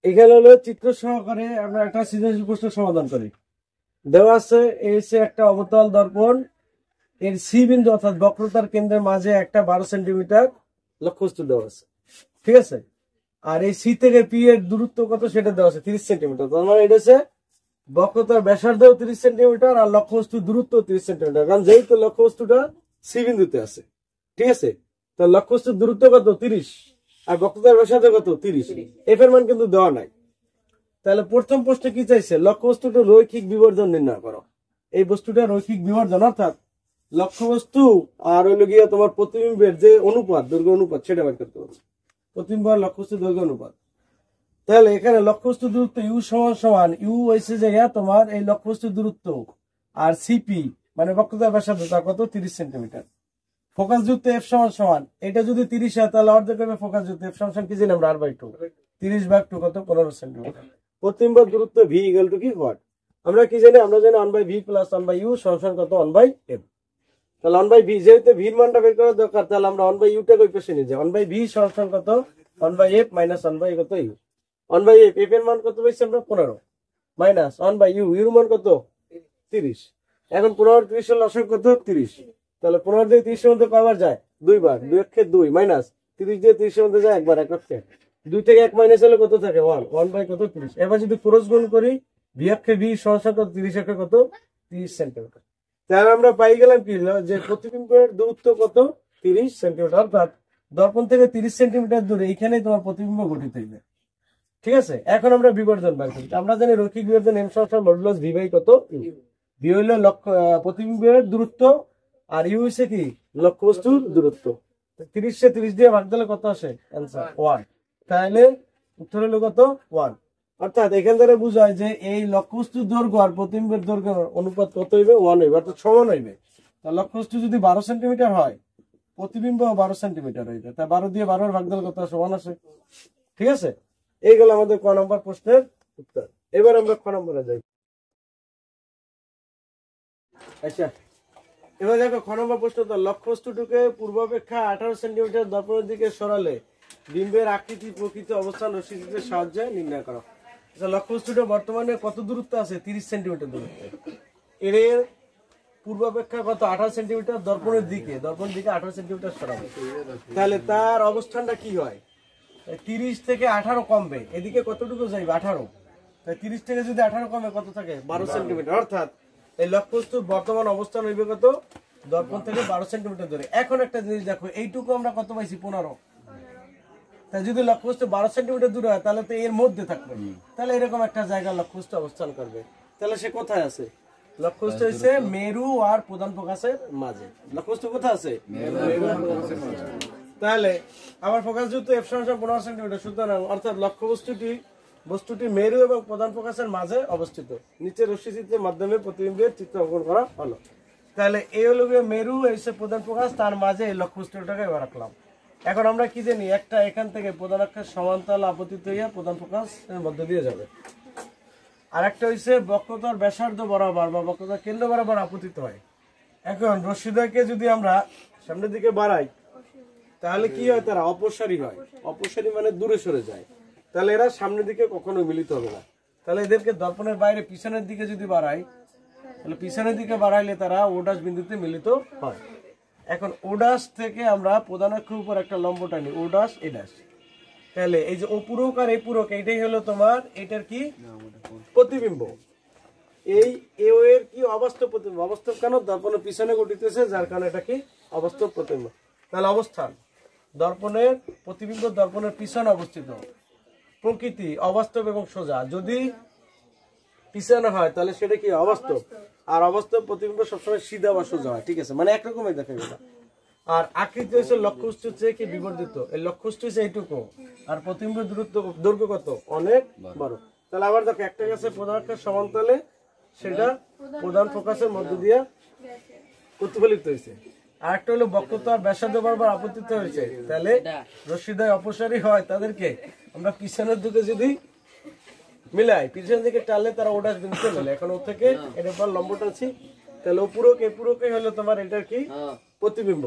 এখানে হলো চিত্র সহকারে আমরা একটা সৃজনশীল প্রশ্ন সমাধান করি। দেওয়া আছে এসে একটা অবতল দর্পণ, এর সি বিন্দু অর্থাৎ বক্রতার কেন্দ্রের মাঝে একটা 12 সেন্টিমিটার লক্ষ্যবস্তু দেওয়া আছে, ঠিক আছে। আর এই সি থেকে পি এর দূরত্ব কত সেটা দেওয়া আছে 30 সেন্টিমিটার। তার মানে এটা হচ্ছে বক্রতার ব্যাসার্ধ 30 সেন্টিমিটার আর লক্ষ্যবস্তুর দূরত্ব 30 সেন্টিমিটার, কারণ যেহেতু লক্ষ্যবস্তুটা সি বিন্দুতে আছে, ঠিক আছে। তো লক্ষ্যবস্তুর দূরত্ব কত 30 আর বক্রতার ব্যাসার্ধ কত 30, এফ এর মান কিন্তু দেওয়া নাই। তাহলে প্রথম প্রশ্নে কি চাইছে, লক্ষ্যবস্তুটা রৈখিক বিবর্ধন নির্ণয় করো। এই বস্তুটা রৈখিক বিবর্ধন অর্থাৎ লক্ষ্যবস্তু আর হইল গিয়া তোমার প্রতিবিম্বের যে অনুপাত, দৈর্ঘ্য অনুপাত, সেটা বের করতে হবে। প্রতিবিম্ব আর লক্ষ্যবস্তু দৈর্ঘ্য অনুপাত। তাহলে এখানে লক্ষ্যবস্তু দূরত্ব ইউ সমান সমান ইউ হয়েছে যে তোমার এই লক্ষ্যবস্তু দূরত্ব আর সিপি মানে বক্রতার ব্যাসার্ধ তা কত 30 সেন্টিমিটার। ফোকাস যুক্ত এফ সমান সমান এটা যদি 30 হয় তাহলে অর্ধেক হবে ফোকাস যুক্ত এফ সমান কি জানি আমরা r/2, 30/2 কত 15 সেন্টিমিটার। প্রতিবিম্ব দূরত্ব ভি ইকুয়াল টু কি হোয়াট আমরা কি জানি, আমরা জানি 1/v প্লাস 1/u সমান কত 1/m। তাহলে 1/v যেহেতু ভির মানটা বের করা দরকার, তাহলে আমরা 1/u টাকে ওই পাশে নিয়ে যাই। 1/v সমান কত 1/f মাইনাস 1/u কত u, 1/f এফ এর মান কত পাইছি আমরা 15 মাইনাস 1/u ইউর মান কত 30। এখন 15 30 এর লসাগু কত 30, তাহলে 15 দিয়ে 30 এর মধ্যে কয়বার যায় দুইবার, 2 এর ক্ষেত্রে 2 মাইনাস 30 দিয়ে 30 এর মধ্যে যায় একবার, এক অক্ষে 2 থেকে 1 মাইনাস হলে কত থাকে 1 বাই কত 30। এবার যদি ক্রস গুণ করি ভি অক্ষে ভি সমান কত 30 অক্ষে কত 30 সেন্টিমিটার। তাহলে আমরা পাই গেলাম কি যে প্রতিবিম্বের দূরত্ব কত 30 সেন্টিমিটার, অর্থাৎ দর্পণ থেকে 30 সেন্টিমিটার দূরে এইখানেই তোমার প্রতিবিম্ব গঠিত হইবে, ঠিক আছে। এখন আমরা বিবর্ধন বের করি। আমরা জানি রৈখিক বিবর্ধন এম সমান মডুলাস ভি বাই কত ইউ। ভি হইলো প্রতিবিম্বের দূরত্ব আর ইউ হইছে কি লক্ষ্যবস্তুর দূরত্ব। 30 কে 30 দিয়ে ভাগ দিলে কত আসে आंसर 1, তাহলে উত্তর হলো কত 1। অর্থাৎ এখান থেকে বোঝায় যে এই লক্ষ্যবস্তুর দৈর্ঘ্য আর প্রতিবিম্বের দৈর্ঘ্যের অনুপাত কত হইবে 1 হইবে, অর্থাৎ সমান হইবে। তাহলে লক্ষ্যবস্তু যদি 12 সেন্টিমিটার হয় প্রতিবিম্ব 12 সেন্টিমিটার হইবে, তাই 12 দিয়ে 12 এর ভাগ দিলে কত আসে 1 আসে, ঠিক আছে। এই গেল আমাদের ক নম্বর প্রশ্নের উত্তর। এবার আমরা খ নম্বরে যাই। আচ্ছা এবার দেখো খ নম্বর প্রশ্ন, তো লক্ষ্যবস্তুটিকে পূর্বাপেক্ষা 18 সেন্টিমিটার দর্পণের দিকে সরালে বিম্বের আকৃতি প্রকৃত অবস্থান রশ্মিচিত্রের সাহায্যে নির্ণয় করো। আচ্ছা লক্ষ্যবস্তুটা বর্তমানে কত দূরত্ব আছে 30 সেন্টিমিটার দূরত্বে, এর পূর্বাপেক্ষা কত 18 সেন্টিমিটার দর্পণের দিকে 18 সেন্টিমিটার সরাবে, তাহলে তার অবস্থানটা কি হয় 30 থেকে 18 কমবে, এদিকে কতটুকু যাইবে 18, তাই 30 থেকে যদি 18 কমে কত থাকে 12 সেন্টিমিটার। অর্থাৎ এই লক্ষ্যবস্তুর বর্তমান অবস্থান হইবে কত দর্পণ থেকে 12 সেন্টিমিটার দূরে। এখন একটা জিনিস দেখো, এইটুকু আমরা কত পাইছি 15, তাই যদি লক্ষ্যবস্তু 12 সেন্টিমিটার দূরে হয় তাহলে তো এর মধ্যে থাকবে, তাহলে এরকম একটা জায়গা লক্ষ্যবস্তু অবস্থান করবে। তাহলে সে কোথায় আছে, লক্ষ্যবস্তু হচ্ছে মেরু আর প্রধান ফোকাসের মাঝে। লক্ষ্যবস্তু কোথায় আছে মেরু আর প্রধান ফোকাসের মাঝে। তাহলে আমার ফোকাস যুক্ত এফ সমান 15 সেন্টিমিটার, সুতরাং অর্থাৎ বস্তুটি মেরু এবং প্রধান ফোকাসের মাঝে অবস্থিত। নিচে রশ্মিচিত্রের মাধ্যমে প্রতিবিম্বের চিত্র অঙ্কন করা হলো। তাহলে এই হলো মেরু, এসে প্রধান ফোকাস, তার মাঝে এই লক্ষ্যবস্তুটাকে এবার রাখলাম। এখন আমরা কি জানি, একটা এখান থেকে প্রধান অক্ষের সমান্তরাল আপতিত হইয়া প্রধান ফোকাস এর মধ্যে দিয়ে যাবে, আর একটা হইছে বক্রতার ব্যাসার্ধ বরাবর বা বক্রতার কেন্দ্র বরাবর আপতিত হয়। এখন রশ্মিদ্বয়কে যদি আমরা সামনের দিকে বাড়াই তাহলে কি হয়, তারা অপসারী হয়। অপসারী মানে দূরে সরে যায়, তাহলে এরা সামনের দিকে কখনো মিলিত হবে না। তাহলে এদেরকে দর্পণের বাইরে পিছনের দিকে যদি বাড়াই, তাহলে পিছনের দিকে বাড়াইলে তারা ওডাস বিন্দুতে মিলিত হয়। এখন ওডাস থেকে আমরা প্রধান অক্ষের উপর একটা লম্ব টানি, ওডাস এডাস। তাহলে এই যে অপূরক আর এই পূরক, এইটাই হলো তোমার এটার কি প্রতিবিম্ব। এই এও এর কি অবাস্তব প্রতিবিম্ব। অবাস্তব কেন, দর্পণের পিছনে ঘটিতেছে, যার কারণে এটা কি অবাস্তব প্রতিবিম্ব। তাহলে অবস্থান দর্পণের প্রতিবিম্ব দর্পণের পিছনে অবস্থিত। প্রকৃতি অবাস্তব এবং সোজা, যদি পিছনে হয় তাহলে সেটা কি অবাস্তব, আর অবাস্তব প্রতিবিম্ব সবসময় সিধা বা সোজা হয়, ঠিক আছে, মানে একরকমই দেখা গেল। আর আকৃতি হচ্ছে লক্ষ্যবস্তুর চেয়ে কি বিবর্ধিত, এই লক্ষ্যবস্তু হচ্ছে এইটুকু, আর প্রতিবিম্বের দৈর্ঘ্য কত অনেক বড়। তাহলে আবার দেখো একটা গেছে প্রধান অক্ষের সমান্তরালে, সেটা প্রধান ফোকাসের মধ্য দিয়ে প্রতিফলিত হয়েছে। আর একটা হলো বক্রতার ব্যাসার্ধ বরাবর আপতিত হয়েছে, তাহলে রশ্মিদ্বয় অপসারী হয়, তাদেরকে আমরা পিছনের দিকে যদি মিলাই, পিছনের দিকে টানলে তারা ওডাস বিন্দুতে মেলে। এখন ও থেকে এর পর লম্ব টানছি, তাহলে অপূরক এই পূরকই হলো তোমার এটার কি প্রতিবিম্ব।